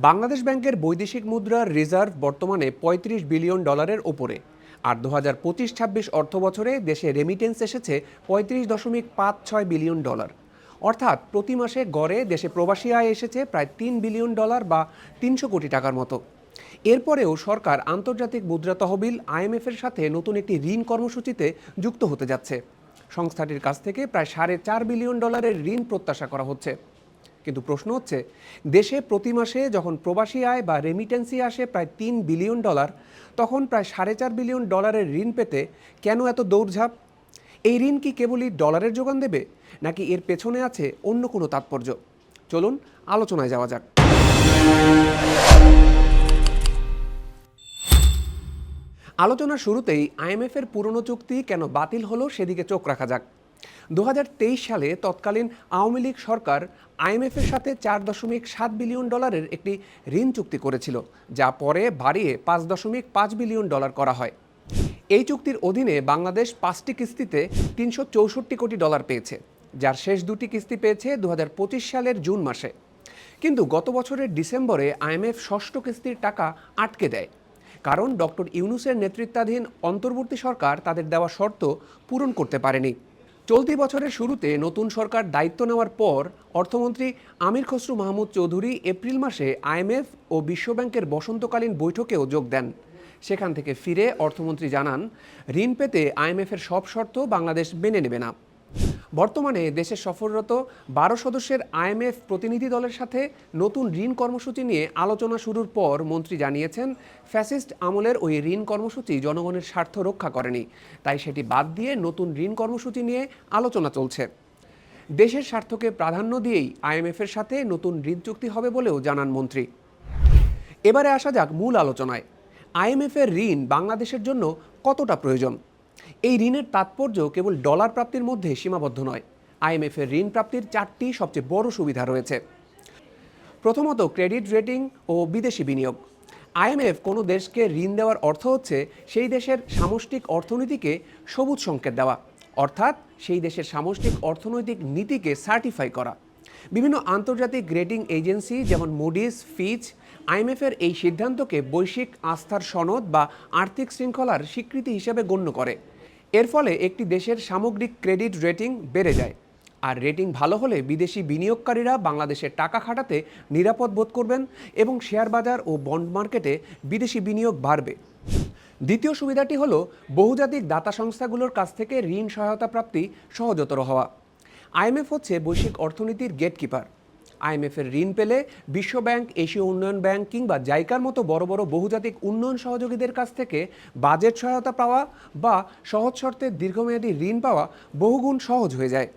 বাংলাদেশ ব্যাংকের বৈদেশিক মুদ্রার রিজার্ভ বর্তমানে ৩৫ বিলিয়ন ডলারের ওপরে। আর ২০২৫-২৬ অর্থবছরে দেশে রেমিটেন্স এসেছে ৩৫.৫৬ বিলিয়ন ডলার। অর্থাৎ প্রতি মাসে গড়ে দেশে প্রবাসী আয় এসেছে প্রায় ৩ বিলিয়ন ডলার বা ৩০০ কোটি টাকার মতো। এরপরেও সরকার আন্তর্জাতিক মুদ্রা তহবিল আইএমএফের সাথে নতুন একটি ঋণ কর্মসূচিতে যুক্ত হতে যাচ্ছে। সংস্থাটির কাছ থেকে প্রায় ৪.৫ বিলিয়ন ডলারের ঋণ প্রত্যাশা করা হচ্ছে। কিন্তু প্রশ্ন হচ্ছে, দেশে প্রতি মাসে যখন প্রবাসী আয় বা রেমিটেন্সই আসে প্রায় ৩ বিলিয়ন ডলার, তখন প্রায় ৪.৫ বিলিয়ন ডলারের ঋণ পেতে কেন এত দৌড়ঝাঁপ? এই ঋণ কি কেবলই ডলারের যোগান দেবে, নাকি এর পেছনে আছে অন্য কোনো তাৎপর্য? চলুন আলোচনায় যাওয়া যাক। আলোচনার শুরুতেই আইএমএফের পুরনো চুক্তি কেন বাতিল হলো সেদিকে চোখ রাখা যাক। ২০২৩ সালে তৎকালীন আওয়ামী লীগ সরকার আইএমএফের সাথে ৪.৭ বিলিয়ন ডলারের একটি ঋণ চুক্তি করেছিল, যা পরে বাড়িয়ে ৫.৫ বিলিয়ন ডলার করা হয়। এই চুক্তির অধীনে বাংলাদেশ ৫টি কিস্তিতে ৩৬৪ কোটি ডলার পেয়েছে, যার শেষ দুটি কিস্তি পেয়েছে ২০২৫ সালের জুন মাসে। কিন্তু গত বছরের ডিসেম্বরে আইএমএফ ষষ্ঠ কিস্তির টাকা আটকে দেয়, কারণ ডক্টর ইউনূসের নেতৃত্বাধীন অন্তর্বর্তী সরকার তাদের দেওয়া শর্ত পূরণ করতে পারেনি। চলতি বছরের শুরুতে নতুন সরকার দায়িত্ব নেওয়ার পর অর্থমন্ত্রী আমির খসরু মাহমুদ চৌধুরী এপ্রিল মাসে আইএমএফ ও বিশ্বব্যাংকের বসন্তকালীন বৈঠকেও যোগ দেন। সেখান থেকে ফিরে অর্থমন্ত্রী জানান, ঋণ পেতে আইএমএফের সব শর্ত বাংলাদেশ মেনে নেবে না। বর্তমানে দেশে সফররত ১২ সদস্যের আইএমএফ প্রতিনিধি দলের সাথে নতুন ঋণ কর্মসূচি নিয়ে আলোচনা শুরুর পর মন্ত্রী জানিয়েছেন, ফ্যাসিস্ট আমলের ওই ঋণ কর্মসূচি জনগণের স্বার্থ রক্ষা করেনি, তাই সেটি বাদ দিয়ে নতুন ঋণ কর্মসূচি নিয়ে আলোচনা চলছে। দেশের স্বার্থকে প্রাধান্য দিয়েই আইএমএফের সাথে নতুন ঋণ চুক্তি হবে বলেও জানান মন্ত্রী। এবারে আসা যাক মূল আলোচনায়। আইএমএফের ঋণ বাংলাদেশের জন্য কতটা প্রয়োজন? এই ঋণের তাৎপর্য কেবল ডলার প্রাপ্তির মধ্যে সীমাবদ্ধ নয়। আইএমএফের ঋণ প্রাপ্তির 4টি সবচেয়ে বড় সুবিধা রয়েছে। প্রথমত, ক্রেডিট রেটিং ও বিদেশি বিনিয়োগ। আইএমএফ কোনো দেশকে ঋণ দেওয়ার অর্থ হচ্ছে সেই দেশের সামষ্টিক অর্থনীতিকে সবুজ সংকেত দেওয়া, অর্থাৎ সেই দেশের সামষ্টিক অর্থনৈতিক নীতিকে সার্টিফাই করা। বিভিন্ন আন্তর্জাতিক রেটিং এজেন্সি যেমন মুডিস, ফিচ আইএমএফের এই সিদ্ধান্তকে বৈশ্বিক আস্থার সনদ বা আর্থিক শৃঙ্খলার স্বীকৃতি হিসেবে গণ্য করে। এর ফলে একটি দেশের সামগ্রিক ক্রেডিট রেটিং বেড়ে যায়, আর রেটিং ভালো হলে বিদেশি বিনিয়োগকারীরা বাংলাদেশে টাকা খাটাতে নিরাপদ বোধ করবেন এবং শেয়ার বাজার ও বন্ড মার্কেটে বিদেশি বিনিয়োগ বাড়বে। দ্বিতীয় সুবিধাটি হলো বহুজাতিক দাতা সংস্থাগুলোর কাছ থেকে ঋণ সহায়তা প্রাপ্তি সহজতর হওয়া। আইএমএফ হচ্ছে বৈশ্বিক অর্থনীতির গেটকিপার। আইএমএফের ঋণ পেলে বিশ্বব্যাংক, এশীয় উন্নয়ন ব্যাংক কিংবা জাইকার মতো বড় বড় বহুজাতিক উন্নয়ন সহযোগীদের কাছ থেকে বাজেট সহায়তা পাওয়া বা সহজ শর্তে দীর্ঘমেয়াদী ঋণ পাওয়া বহুগুণ সহজ হয়ে যায়।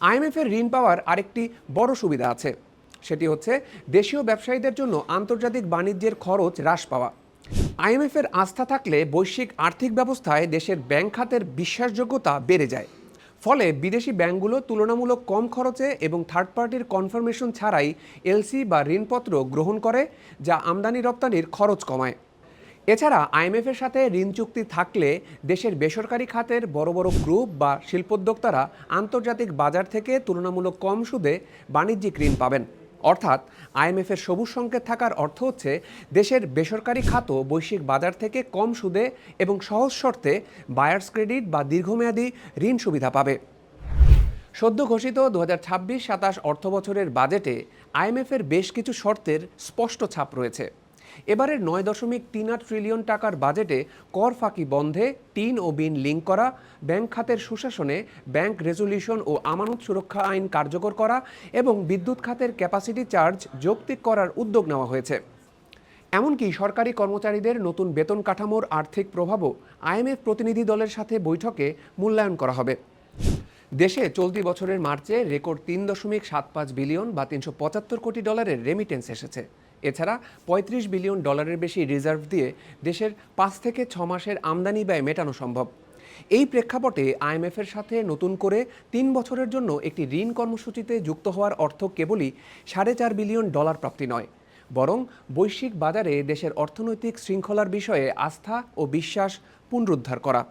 আইএমএফের ঋণ পাওয়ার আরেকটি বড় সুবিধা আছে, সেটি হচ্ছে দেশীয় ব্যবসায়ীদের জন্য আন্তর্জাতিক বাণিজ্যের খরচ হ্রাস পাওয়া। আইএমএফের আস্থা থাকলে বৈশ্বিক আর্থিক ব্যবস্থায় দেশের ব্যাংক খাতের বিশ্বাসযোগ্যতা বেড়ে যায়। ফলে বিদেশি ব্যাংকগুলো তুলনামূলক কম খরচে এবং থার্ড পার্টির কনফার্মেশন ছাড়াই এলসি বা ঋণপত্র গ্রহণ করে, যা আমদানি রপ্তানির খরচ কমায়। এছাড়া আইএমএফের সাথে ঋণ চুক্তি থাকলে দেশের বেসরকারি খাতের বড় বড় গ্রুপ বা শিল্পোদ্যোক্তারা আন্তর্জাতিক বাজার থেকে তুলনামূলক কম সুদে বাণিজ্যিক ঋণ পাবেন। অর্থাৎ আইএমএফের সবুজ সংকেত থাকার অর্থ হচ্ছে দেশের বেসরকারি খাতও বৈশ্বিক বাজার থেকে কম সুদে এবং সহজ শর্তে বায়ার্স ক্রেডিট বা দীর্ঘমেয়াদী ঋণ সুবিধা পাবে। সদ্য ঘোষিত ২০২৬-২৭ অর্থবছরের বাজেটে আইএমএফের বেশ কিছু শর্তের স্পষ্ট ছাপ রয়েছে। এবারের ৯.৩৮ ট্রিলিয়ন টাকার বাজেটে কর ফাঁকি বন্ধে, টিন ও বিন লিঙ্ক করা, ব্যাংক খাতের সুশাসনে ব্যাংক রেজুলিউশন ও আমানত সুরক্ষা আইন কার্যকর করা এবং বিদ্যুৎ খাতের ক্যাপাসিটি চার্জ যৌক্তিক করার উদ্যোগ নেওয়া হয়েছে। এমনকি সরকারি কর্মচারীদের নতুন বেতন কাঠামোর আর্থিক প্রভাবও আইএমএফ প্রতিনিধি দলের সাথে বৈঠকে মূল্যায়ন করা হবে। দেশে চলতি বছরের মার্চে রেকর্ড ৩.৭৫ বিলিয়ন বা ৩৭৫ কোটি ডলারের রেমিটেন্স এসেছে। এছাড়া ৩৫ বিলিয়ন ডলারের বেশি রিজার্ভ দিয়ে দেশের ৫ থেকে ৬ মাসের আমদানি ব্যয় মেটানো সম্ভব। এই প্রেক্ষাপটে আইএমএফের সাথে নতুন করে ৩ বছরের জন্য একটি ঋণ কর্মসূচিতে যুক্ত হওয়ার অর্থ কেবলই ৪.৫ বিলিয়ন ডলার প্রাপ্তি নয়, বরং বৈশ্বিক বাজারে দেশের অর্থনৈতিক শৃঙ্খলার বিষয়ে আস্থা ও বিশ্বাস পুনরুদ্ধার করা।